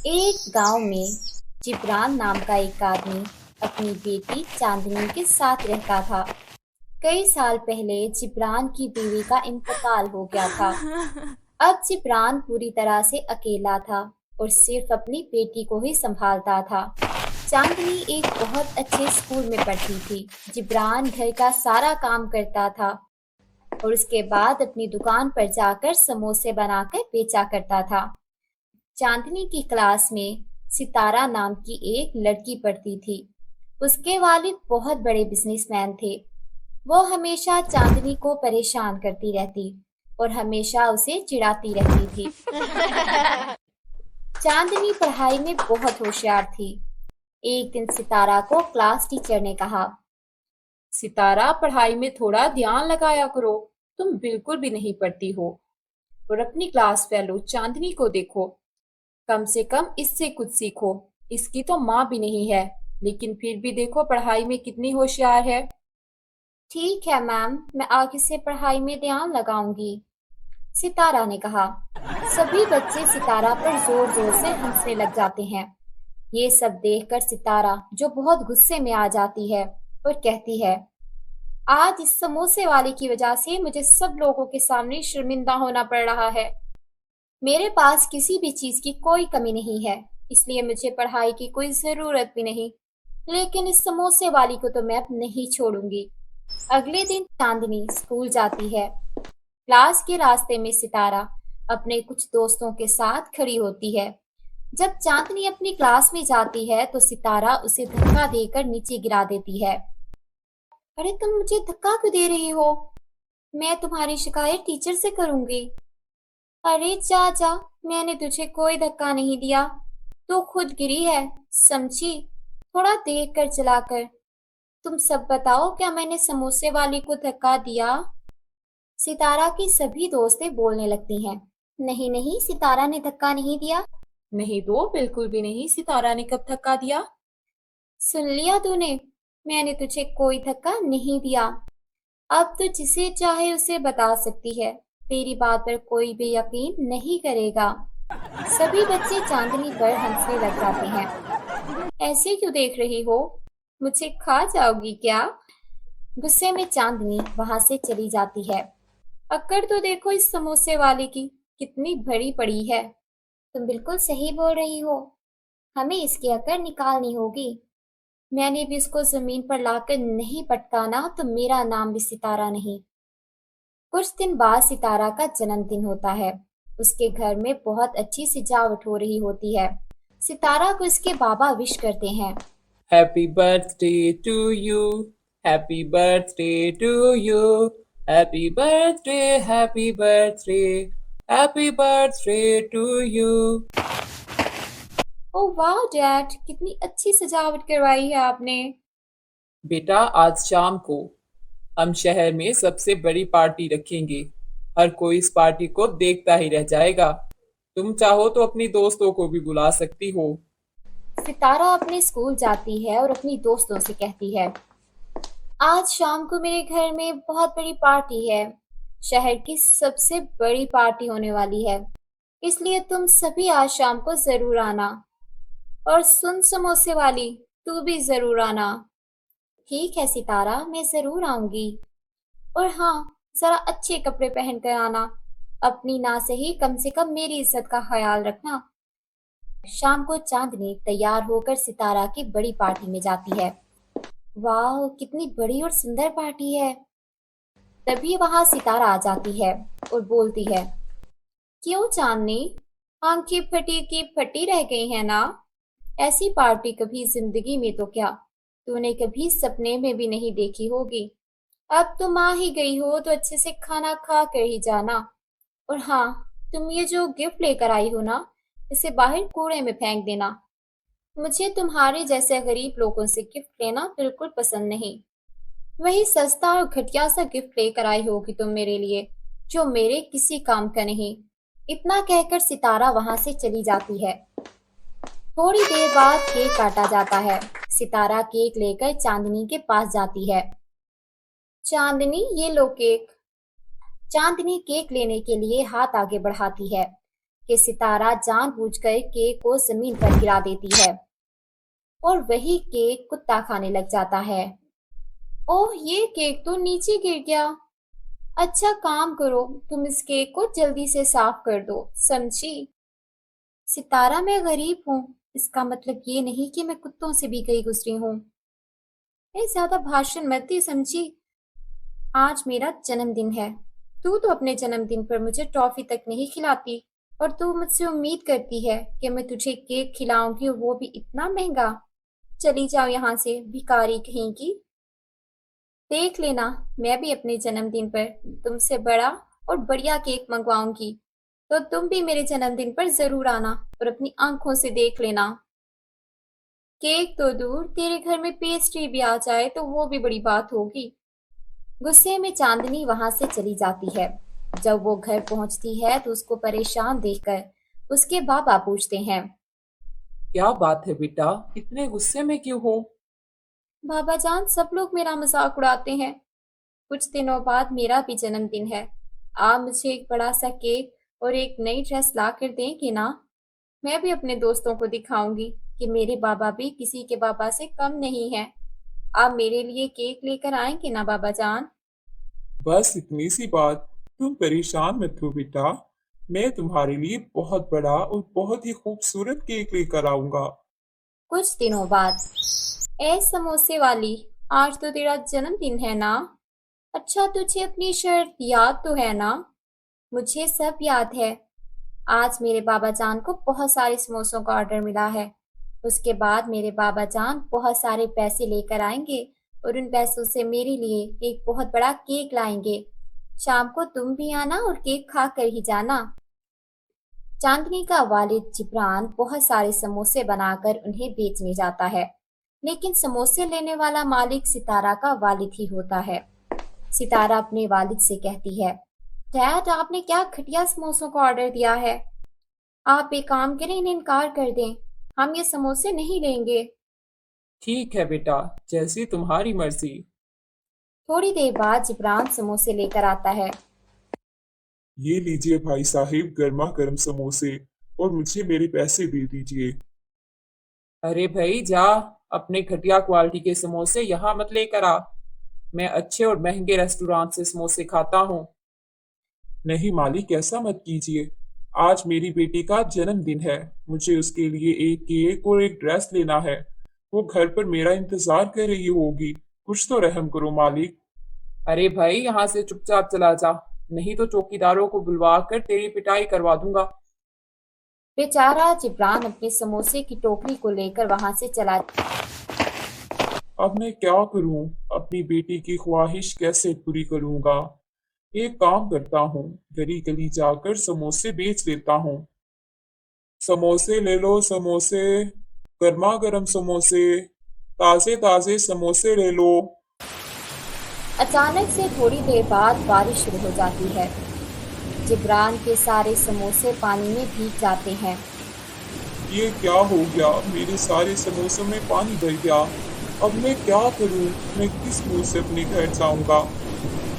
एक गांव में जिब्रान नाम का एक आदमी अपनी बेटी चांदनी के साथ रहता था। कई साल पहले जिब्रान की बीवी का इंतकाल हो गया था। अब जिब्रान पूरी तरह से अकेला था और सिर्फ अपनी बेटी को ही संभालता था। चांदनी एक बहुत अच्छे स्कूल में पढ़ती थी। जिब्रान घर का सारा काम करता था और उसके बाद अपनी दुकान पर जाकर समोसे बनाकर बेचा करता था। चांदनी की क्लास में सितारा नाम की एक लड़की पढ़ती थी। उसके वालिद बहुत बड़े बिजनेसमैन थे। वो हमेशा चांदनी को परेशान करती रहती और हमेशा उसे चिढ़ाती रहती थी। चांदनी पढ़ाई में बहुत होशियार थी। एक दिन सितारा को क्लास टीचर ने कहा, सितारा, पढ़ाई में थोड़ा ध्यान लगाया करो। तुम बिल्कुल भी नहीं पढ़ती हो। और अपनी क्लास फेलो चांदनी को देखो, कम से कम इससे कुछ सीखो। इसकी तो माँ भी नहीं है, लेकिन फिर भी देखो पढ़ाई में कितनी होशियार है। ठीक है मैम, मैं आगे से पढ़ाई में ध्यान लगाऊंगी, सितारा ने कहा। सभी बच्चे सितारा पर जोर जोर से हंसने लग जाते हैं। ये सब देखकर सितारा, जो बहुत गुस्से में आ जाती है, और कहती है, आज इस समोसे वाले की वजह से मुझे सब लोगों के सामने शर्मिंदा होना पड़ रहा है। मेरे पास किसी भी चीज की कोई कमी नहीं है, इसलिए मुझे पढ़ाई की कोई जरूरत भी नहीं। लेकिन इस समोसे वाली को तो मैं अब नहीं छोड़ूंगी। अगले दिन चांदनी स्कूल जाती है। क्लास के रास्ते में सितारा अपने कुछ दोस्तों के साथ खड़ी होती है। जब चांदनी अपनी क्लास में जाती है तो सितारा उसे धक्का देकर नीचे गिरा देती है। अरे तुम मुझे धक्का क्यों दे रही हो? मैं तुम्हारी शिकायत टीचर से करूंगी। अरे चाचा, मैंने तुझे कोई धक्का नहीं दिया, तू खुद गिरी है, समझी? थोड़ा देख कर चला कर। तुम सब बताओ, क्या मैंने समोसे वाली को धक्का दिया? सितारा की सभी दोस्तें बोलने लगती हैं, नहीं नहीं, सितारा ने धक्का नहीं दिया। नहीं तो बिल्कुल भी नहीं, सितारा ने कब धक्का दिया? सुन लिया तूने, मैंने तुझे कोई धक्का नहीं दिया। अब तो जिसे चाहे उसे बता सकती है, तेरी बात पर कोई भी यकीन नहीं करेगा। सभी बच्चे चांदनी पर हंसने लग जाते हैं। ऐसे क्यों देख रही हो? मुझे खा जाओगी क्या? गुस्से में चांदनी वहां से चली जाती है। अक्कड़ तो देखो इस समोसे वाले की, कितनी बड़ी पड़ी है। तुम बिल्कुल सही बोल रही हो, हमें इसकी अकड़ निकालनी होगी। मैंने भी इसको जमीन पर लाकर नहीं पटकाना तो मेरा नाम भी सितारा नहीं। कुछ दिन बाद सितारा का जन्मदिन होता है। उसके घर में बहुत अच्छी सजावट हो रही होती है। सितारा को इसके बाबा विश करते हैं। Happy birthday to you, happy birthday to you, happy birthday, happy birthday, happy birthday to you. Oh वाह डैड, कितनी अच्छी सजावट करवाई है आपने। बेटा, आज शाम को हम शहर में सबसे बड़ी पार्टी रखेंगे। हर कोई इस पार्टी को देखता ही रह जाएगा। तुम चाहो तो अपनी दोस्तों को भी बुला सकती हो। सितारा अपने स्कूल जाती है और अपनी दोस्तों से कहती है, आज शाम को मेरे घर में बहुत बड़ी पार्टी है। शहर की सबसे बड़ी पार्टी होने वाली है, इसलिए तुम सभी आज शाम को जरूर आना। और सुन समोसे वाली, तू भी जरूर आना। ठीक है सितारा, मैं जरूर आऊंगी। और हाँ, जरा अच्छे कपड़े पहन कर आना। अपनी ना सही, कम से कम मेरी इज्जत का ख्याल रखना। शाम को चांदनी तैयार होकर सितारा की बड़ी पार्टी में जाती है। वाह, कितनी बड़ी और सुंदर पार्टी है। तभी वहां सितारा आ जाती है और बोलती है, क्यों चांदनी, आंखें फटी की फटी रह गई है ना? ऐसी पार्टी कभी जिंदगी में तो क्या, तूने कभी सपने में भी नहीं देखी होगी। अब तुम आ ही गई हो तो अच्छे से खाना खा कर ही जाना। और हाँ, तुम ये जो गिफ्ट लेकर आई हो ना, इसे बाहर कूड़े में फेंक देना। मुझे तुम्हारे जैसे गरीब लोगों से गिफ्ट लेना बिल्कुल पसंद नहीं। वही सस्ता और घटिया सा गिफ्ट लेकर आई होगी तुम मेरे लिए, जो मेरे किसी काम का नहीं। इतना कहकर सितारा वहां से चली जाती है। थोड़ी देर बाद केक काटा जाता है। सितारा केक लेकर चांदनी के पास जाती है। चांदनी, ये लो केक। चांदनी केक लेने के लिए हाथ आगे बढ़ाती है। कि सितारा जानबूझकर केक को जमीन पर गिरा देती है और वही केक कुत्ता खाने लग जाता है। ओह, ये केक तो नीचे गिर गया। अच्छा काम करो, तुम इस केक को जल्दी से साफ कर दो, समझी? सितारा, मैं गरीब हूँ, इसका मतलब ये नहीं कि मैं कुत्तों से भी गई गुजरी हूँ। मैं ज्यादा भाषण मत दे, समझी? आज मेरा जन्मदिन है। तू तो अपने जन्मदिन पर मुझे टॉफी तक नहीं खिलाती और तू मुझसे उम्मीद करती है कि मैं तुझे केक खिलाऊंगी, और वो भी इतना महंगा। चली जाओ यहाँ से, भिखारी कहीं की। देख लेना, मैं भी अपने जन्मदिन पर तुमसे बड़ा और बढ़िया केक मंगवाऊंगी, तो तुम भी मेरे जन्मदिन पर जरूर आना और अपनी आंखों से देख लेना। केक तो दूर, तेरे घर में पेस्ट्री भी आ जाए तो वो भी बड़ी बात होगी। गुस्से में चांदनी वहां से चली जाती है। जब वो घर पहुंचती है तो उसको परेशान देखकर उसके बाबा पूछते हैं। क्या बात है बेटा, इतने गुस्से में क्यों हो? बाबा जान, सब लोग मेरा मजाक उड़ाते हैं। कुछ दिनों बाद मेरा भी जन्मदिन है। आप मुझे एक बड़ा सा केक और एक नई ड्रेस ला कर देंगे ना? मैं भी अपने दोस्तों को दिखाऊंगी कि मेरे बाबा भी किसी के बाबा से कम नहीं है। आप मेरे लिए केक लेकर आएंगे ना बाबा जान? बस इतनी सी बात, तुम परेशान मत हो बेटा। मैं तुम्हारे लिए बहुत बड़ा और बहुत ही खूबसूरत केक लेकर आऊंगा। कुछ दिनों बाद। ए समोसे वाली, आज तो तेरा जन्मदिन है ना? अच्छा, तुझे अपनी शर्त याद तो है ना? मुझे सब याद है। आज मेरे बाबा जान को बहुत सारे समोसों का ऑर्डर मिला है। उसके बाद मेरे बाबा जान बहुत सारे पैसे लेकर आएंगे और उन पैसों से मेरे लिए एक बहुत बड़ा केक लाएंगे। शाम को तुम भी आना और केक खा कर ही जाना। चांदनी का वालिद जिब्रान बहुत सारे समोसे बनाकर उन्हें बेचने जाता है, लेकिन समोसे लेने वाला मालिक सितारा का वालिद ही होता है। सितारा अपने वालिद से कहती है, डैड, आपने क्या घटिया समोसों का ऑर्डर दिया है। आप एक काम करें, इन्हें इनकार कर दें। हम ये समोसे नहीं लेंगे। ठीक है बेटा, जैसी तुम्हारी मर्जी। थोड़ी देर बाद जिब्रान समोसे लेकर आता है। ये लीजिए भाई साहिब, गर्मा गर्म समोसे, और मुझे मेरे पैसे दे दीजिए। अरे भाई जा, अपने घटिया क्वालिटी के समोसे यहाँ मत लेकर आ। मैं अच्छे और महंगे रेस्टोरेंट से समोसे खाता हूँ। नहीं मालिक, ऐसा मत कीजिए। आज मेरी बेटी का जन्मदिन है। मुझे उसके लिए एक केक और एक ड्रेस लेना है। वो घर पर मेरा इंतजार कर रही होगी। कुछ तो रहम करो मालिक। अरे भाई, यहाँ से चुपचाप चला जा, नहीं तो चौकीदारों को बुलवा कर तेरी पिटाई करवा दूंगा। बेचारा जिब्रान अपने समोसे की टोकरी को लेकर वहां से चला। अब मैं क्या करूं? अपनी बेटी की ख्वाहिश कैसे पूरी करूंगा? एक काम करता हूँ, गली गली जाकर समोसे बेच लेता हूँ। समोसे ले लो, समोसे, गर्मा गर्म समोसे, ताजे ताजे समोसे ले लो। अचानक से थोड़ी देर बाद बारिश शुरू हो जाती है। जिब्रान के सारे समोसे पानी में भीग जाते हैं। ये क्या हो गया? मेरे सारे समोसों में पानी भर गया। अब मैं क्या करूं? मैं किस मुंह से अपने घर जाऊंगा?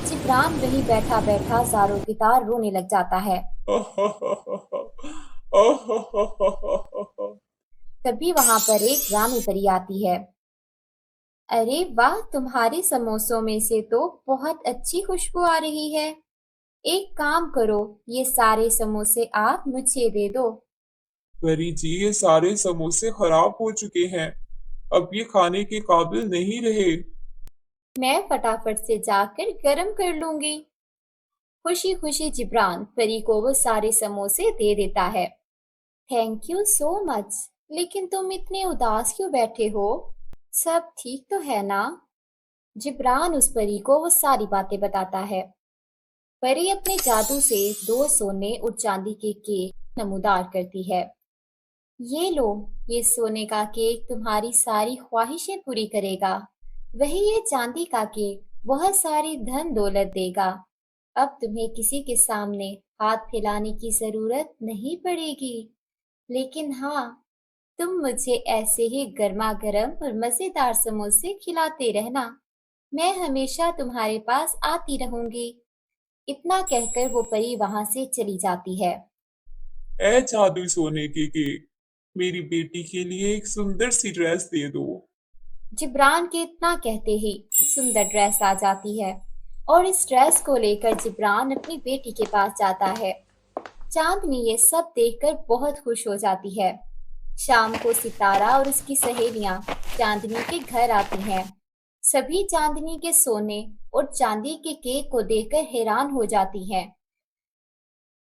जिब्रान वहीं बैठा बैठा जारों की तार रोने लग जाता है। तभी वहां पर एक रानी परी आती है। अरे वाह, तुम्हारे समोसों में से तो बहुत अच्छी खुशबू आ रही है। एक काम करो, ये सारे समोसे आप मुझे दे दो। परी जी, ये सारे समोसे खराब हो चुके हैं। अब ये खाने के काबिल नहीं रहे। मैं फटाफट से जाकर गरम कर लूंगी। खुशी खुशी जिब्रान परी को वो सारे समोसे दे देता है। Thank you so much. लेकिन तुम इतने उदास क्यों बैठे हो? सब ठीक तो है ना? जिब्रान उस परी को वो सारी बातें बताता है। परी अपने जादू से 2 सोने और चांदी के केक नमूदार करती है। ये लो, ये सोने का केक तुम्हारी सारी ख्वाहिशें पूरी करेगा। वही ये चांदी का केक बहुत सारी धन दौलत देगा। अब तुम्हें किसी के सामने हाथ फैलाने की जरूरत नहीं पड़ेगी। लेकिन हाँ, तुम मुझे ऐसे ही गर्मा गर्म और मजेदार समोसे खिलाते रहना। मैं हमेशा तुम्हारे पास आती रहूंगी। इतना कहकर वो परी वहां से चली जाती है। ए जादुई सोने के केक, मेरी बेटी के लिए एक सुंदर सी ड्रेस दे दो। जिब्रान के इतना कहते ही सुंदर ड्रेस आ जाती है और इस ड्रेस को लेकर जिब्रान अपनी बेटी के पास जाता है। चांदनी ये सब देखकर बहुत खुश हो जाती है। शाम को सितारा और उसकी सहेलियां चांदनी के घर आती हैं। सभी चांदनी के सोने और चांदी के केक को देखकर हैरान हो जाती हैं।